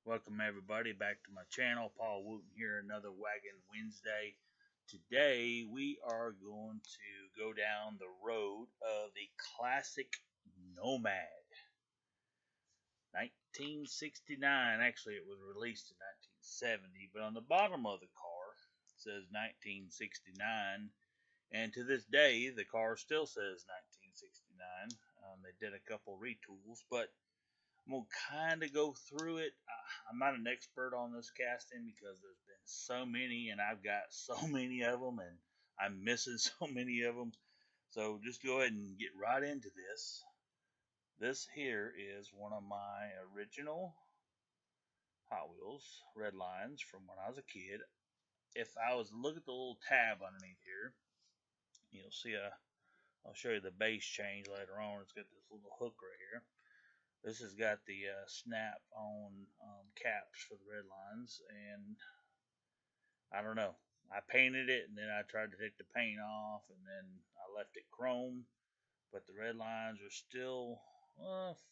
Welcome everybody back to my channel. Paul Wooten here, another Wagon Wednesday. Today we are going to go down the road of the classic Nomad. 1969, actually it was released in 1970, but on the bottom of the car it says 1969, and to this day the car still says 1969. They did a couple retools, but I'm going to kind of go through it. I'm not an expert on this casting because there's been so many and I've got so many of them and I'm missing so many of them. So just go ahead and get right into this. This here is one of my original Hot Wheels red lines from when I was a kid. If I was to look at the little tab underneath here, you'll see I'll show you the base change later on. It's got this little hook right here. This has got the snap-on caps for the red lines, and I don't know. I painted it, and then I tried to take the paint off, and then I left it chrome, but the red lines are still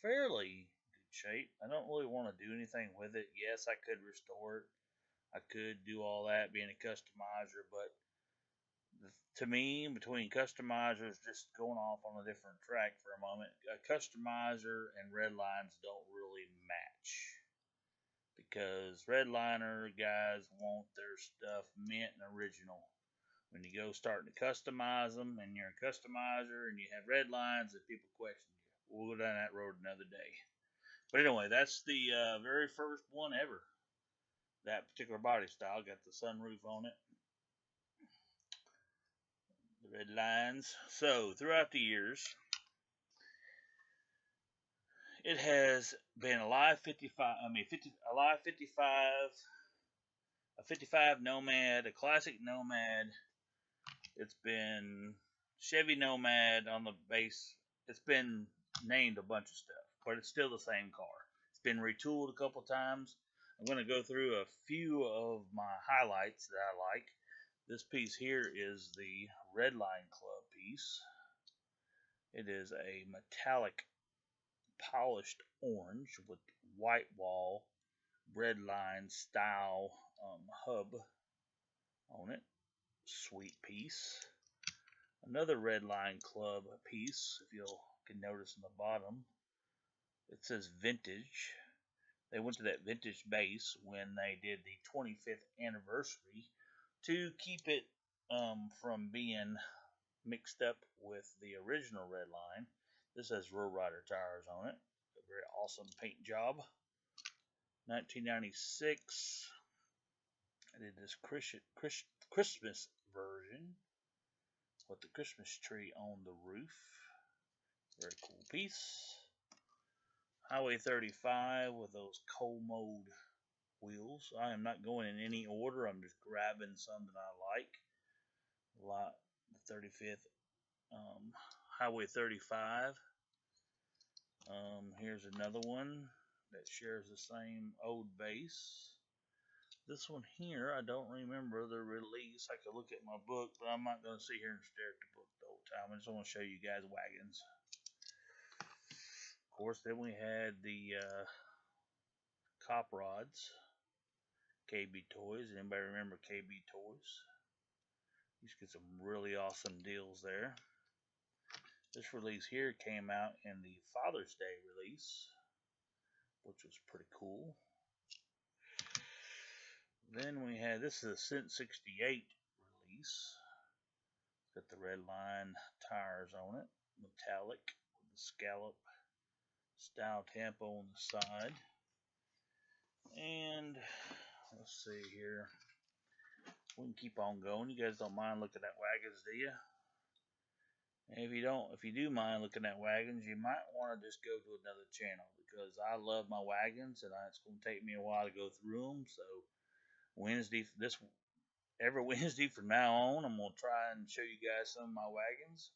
fairly good shape. I don't really want to do anything with it. Yes, I could restore it. I could do all that being a customizer, but to me, between customizers, just going off on a different track for a moment, a customizer and red lines don't really match because redliner guys want their stuff mint and original. When you go starting to customize them and you're a customizer and you have red lines and people question you, we'll go down that road another day. But anyway, that's the very first one ever. That particular body style got the sunroof on it. The red lines. So throughout the years, it has been a live 55. A live 55, a 55 Nomad, a classic Nomad. It's been Chevy Nomad on the base. It's been named a bunch of stuff, but it's still the same car. It's been retooled a couple times. I'm going to go through a few of my highlights that I like. This piece here is the Redline Club piece. It is a metallic polished orange with white wall Redline style hub on it. Sweet piece. Another Redline Club piece, if you can notice in the bottom, it says vintage. They went to that vintage base when they did the 25th anniversary to keep it from being mixed up with the original Redline. This has Road Rider tires on it. A very awesome paint job. 1996. I did this Christmas version with the Christmas tree on the roof. Very cool piece. Highway 35 with those cold mode wheels. I am not going in any order. I'm just grabbing some that I like. The 35th Highway 35. Here's another one that shares the same old base. This one here, I don't remember the release. I could look at my book, but I'm not going to sit here and stare at the book the whole time. I just want to show you guys wagons. Of course, then we had the cop rods, KB Toys. Anybody remember KB Toys? You get some really awesome deals there. This release here came out in the Father's Day release, which was pretty cool. Then we had, this is a Cent 68 release. It's got the red line tires on it, metallic with the scallop style tampo on the side. And let's see here. We can keep on going. You guys don't mind looking at wagons, do you? And if you do mind looking at wagons, you might want to just go to another channel because I love my wagons and it's going to take me a while to go through them. So every Wednesday from now on, I'm going to try and show you guys some of my wagons.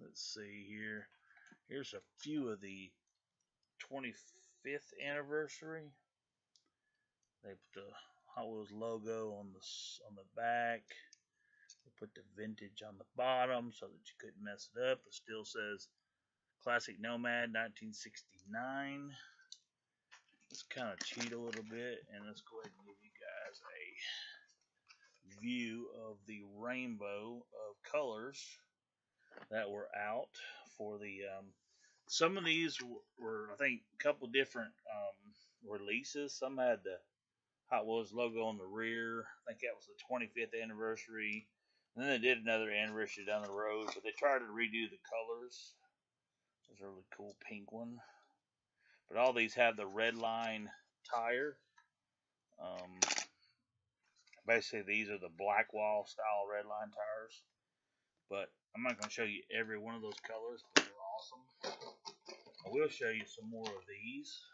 Let's see here. Here's a few of the 25th anniversary. They put the Hot Wheels logo on the back. They put the vintage on the bottom so that you couldn't mess it up. It still says Classic Nomad 1969. let's kind of cheat a little bit, and let's go ahead and give you guys a view of the rainbow of colors that were out for the. Some of these were, I think, a couple different releases. Some had the Hot Wheels logo on the rear. I think that was the 25th anniversary. And then they did another anniversary down the road, but they tried to redo the colors. There's a really cool pink one. But all these have the red line tire. Basically, these are the black wall style red line tires. But I'm not going to show you every one of those colors, but they're awesome. I will show you some more of these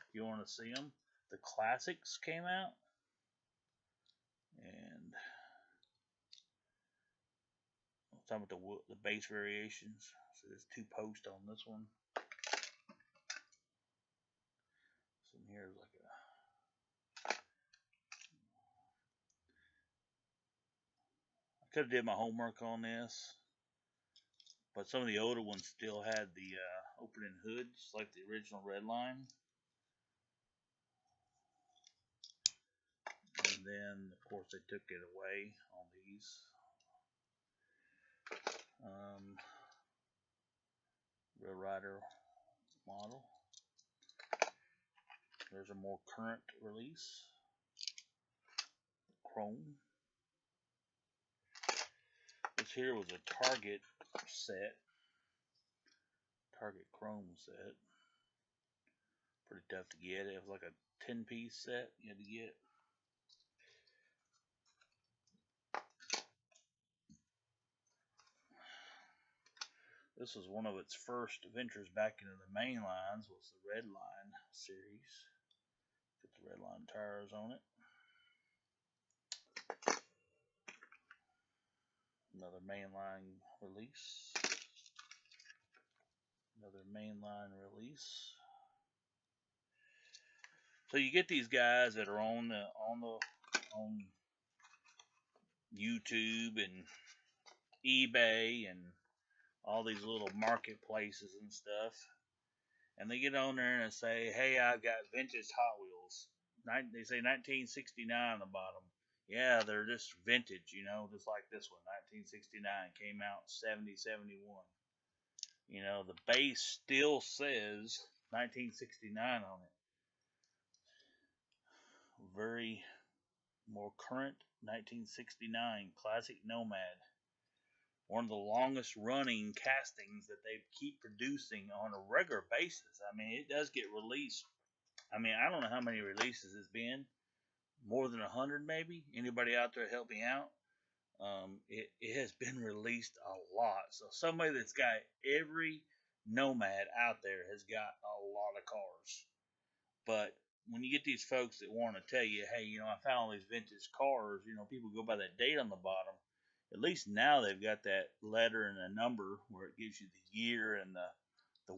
if you want to see them. The classics came out, and I'm talking about the base variations. So there's 2 posts on this one. So here's like a. I could have did my homework on this, but some of the older ones still had the opening hoods, like the original red line. And then, of course, they took it away on these. Red Rider model. There's a more current release. Chrome. This here was a Target set. Target Chrome set. Pretty tough to get. It was like a 10-piece set you had to get. This was one of its first ventures back into the main lines, was the Red Line series. Got the Red Line tires on it. Another mainline release. Another mainline release. So you get these guys that are on YouTube and eBay and all these little marketplaces and stuff, and they get on there and say, "Hey, I've got vintage Hot Wheels." They say 1969 on the bottom. Yeah, they're just vintage, just like this one, 1969, came out 70, 71. The base still says 1969 on it. Very more current 1969 classic Nomad. One of the longest running castings that they keep producing on a regular basis. I mean, it does get released. I mean, I don't know how many releases it's been. More than 100 maybe. Anybody out there help me out? It has been released a lot. So somebody that's got every Nomad out there has got a lot of cars. But when you get these folks that want to tell you, hey, I found all these vintage cars, people go by that date on the bottom. At least now they've got that letter and a number where it gives you the year and the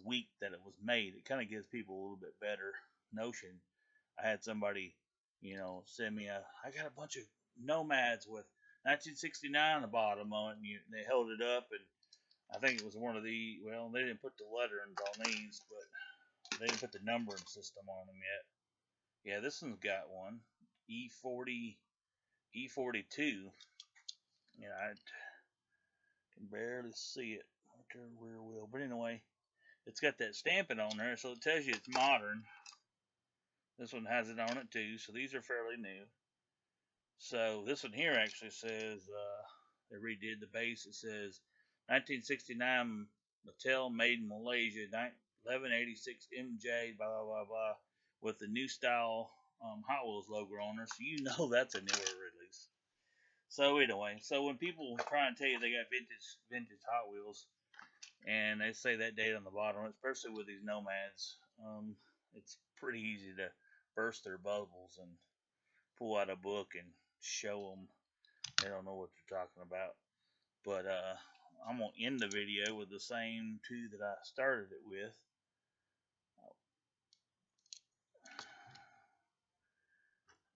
week that it was made. It kind of gives people a little bit better notion. I had somebody, send me I got a bunch of Nomads with 1969 on the bottom on it, and they held it up, and I think it was one of the, well, they didn't put the letterings on these, but they didn't put the numbering system on them yet. Yeah, this one's got one. E42. Yeah, I can barely see it. Turn rear wheel. But anyway, it's got that stamping on there, so it tells you it's modern. This one has it on it too, so these are fairly new. So this one here actually says, they redid the base. It says 1969 Mattel made in Malaysia, 1186 MJ, blah, blah, blah, blah, with the new style Hot Wheels logo on there. So that's a newer release. So anyway, so when people try and tell you they got vintage Hot Wheels, and they say that date on the bottom, especially with these Nomads, it's pretty easy to burst their bubbles and pull out a book and show them they don't know what you're talking about. But I'm going to end the video with the same 2 that I started it with.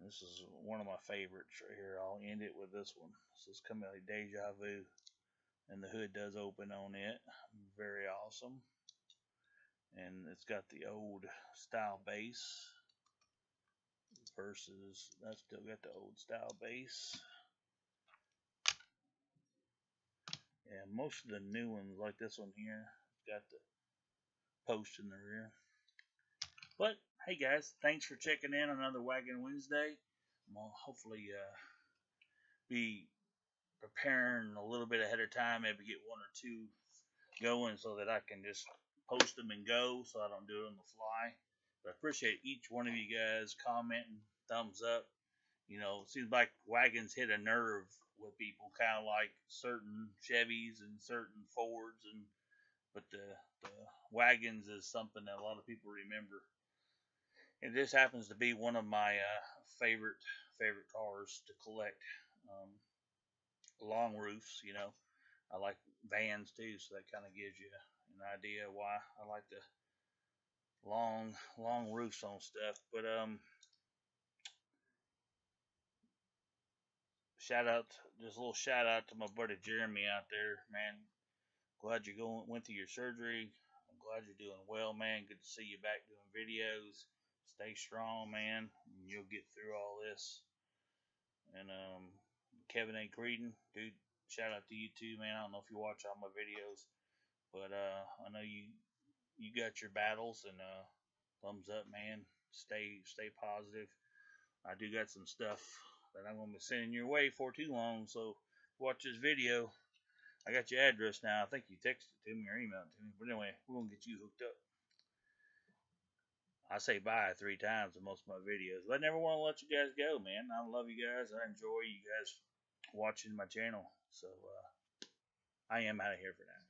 This is one of my favorites right here. I'll end it with this one. This is coming like Deja Vu. And the hood does open on it. Very awesome. And it's got the old style base. purses. That's still got the old style base. Yeah, most of the new ones, like this one here, got the post in the rear. But hey guys, thanks for checking in on another Wagon Wednesday. I'll hopefully be preparing a little bit ahead of time, maybe get one or two going so that I can just post them and go, so I don't do it on the fly. But I appreciate each one of you guys commenting, thumbs up. You know, it seems like Wagons hit a nerve with people, kind of like certain Chevys and certain Fords, but the Wagons is something that a lot of people remember. And this happens to be one of my favorite cars to collect. Um, Long roofs, you know. I like vans too, so that kind of gives you an idea why I like the long roofs on stuff. But just a little shout out to my buddy Jeremy out there, man. Glad you went through your surgery. I'm glad you're doing well, man. Good to see you back doing videos. Stay strong, man. You'll get through all this. And Kevin A. Creedon, dude, shout out to you too, man. I don't know if you watch all my videos, but I know you got your battles, and thumbs up, man. Stay positive. I do got some stuff that I'm gonna be sending your way for too long. So watch this video. I got your address now. I think you texted it to me or emailed it to me. But anyway, we're gonna get you hooked up. I say bye 3 times in most of my videos, but I never want to let you guys go, man. I love you guys. I enjoy you guys watching my channel. So I am out of here for now.